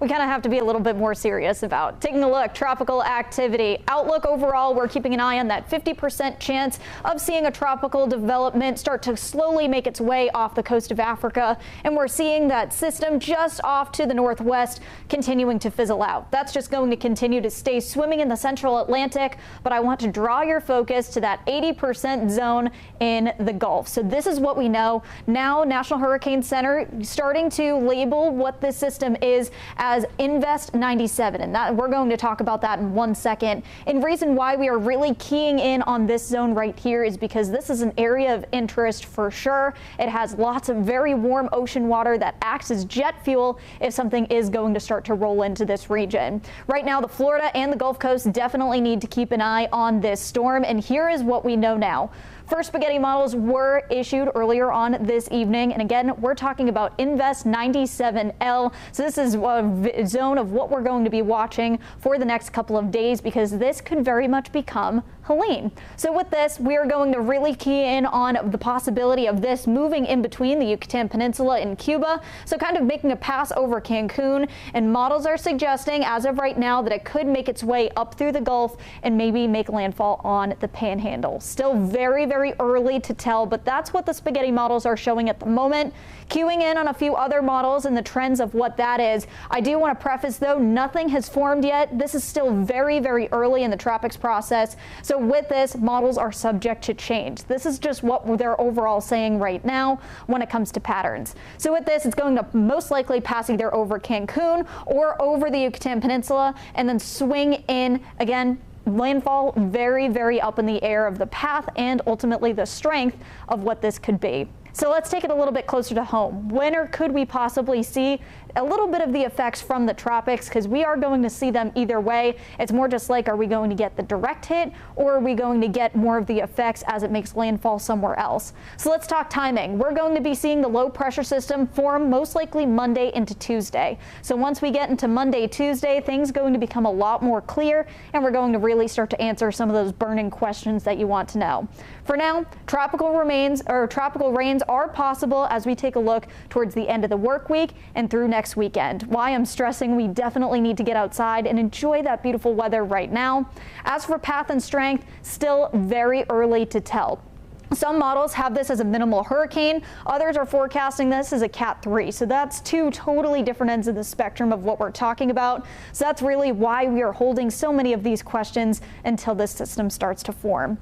we kind of have to be a little bit more serious about. Taking a look, tropical activity outlook overall, we're keeping an eye on that 50% chance of seeing a tropical development start to slowly make its way off the coast of Africa. And we're seeing that system just off to the northwest continuing to fizzle out. That's just going to continue to stay swimming in the central Atlantic. But I want to draw your focus to that 80% zone in the Gulf. So this is what we know now. National Hurricane Center starting to label what this system is as Invest 97, and that we're going to talk about that in 1 second. And reason why we are really keying in on this zone right here is because this is an area of interest for sure. It has lots of very warm ocean water that acts as jet fuel if something is going to start to roll into this region. Right now, the Florida and the Gulf Coast definitely need to keep an eye on this storm, and here is what we know now. First spaghetti models were issued earlier on this evening. And again, we're talking about Invest 97L. So this is a zone of what we're going to be watching for the next couple of days, because this could very much become Helene. So with this, we are going to really key in on the possibility of this moving in between the Yucatan Peninsula and Cuba. So kind of making a pass over Cancun, and models are suggesting as of right now that it could make its way up through the Gulf and maybe make landfall on the Panhandle. Still very early to tell, but that's what the spaghetti models are showing at the moment. Queuing in on a few other models and the trends of what that is. I do want to preface though, nothing has formed yet. This is still very early in the tropics process. So with this, models are subject to change. This is just what they're overall saying right now when it comes to patterns. So with this, it's going to most likely pass either over Cancun or over the Yucatan Peninsula and then swing in again. Landfall very up in the air of the path and ultimately the strength of what this could be. So let's take it a little bit closer to home. When or could we possibly see a little bit of the effects from the tropics? Because we are going to see them either way. It's more just like, are we going to get the direct hit, or are we going to get more of the effects as it makes landfall somewhere else? So let's talk timing. We're going to be seeing the low pressure system form most likely Monday into Tuesday. So once we get into Monday, Tuesday, things are going to become a lot more clear, and we're going to really start to answer some of those burning questions that you want to know. For now, tropical rains are possible as we take a look towards the end of the work week and through next weekend. Why I'm stressing we definitely need to get outside and enjoy that beautiful weather right now. As for path and strength, still very early to tell. Some models have this as a minimal hurricane. Others are forecasting this as a Cat 3. So that's two totally different ends of the spectrum of what we're talking about. So that's really why we are holding so many of these questions until this system starts to form.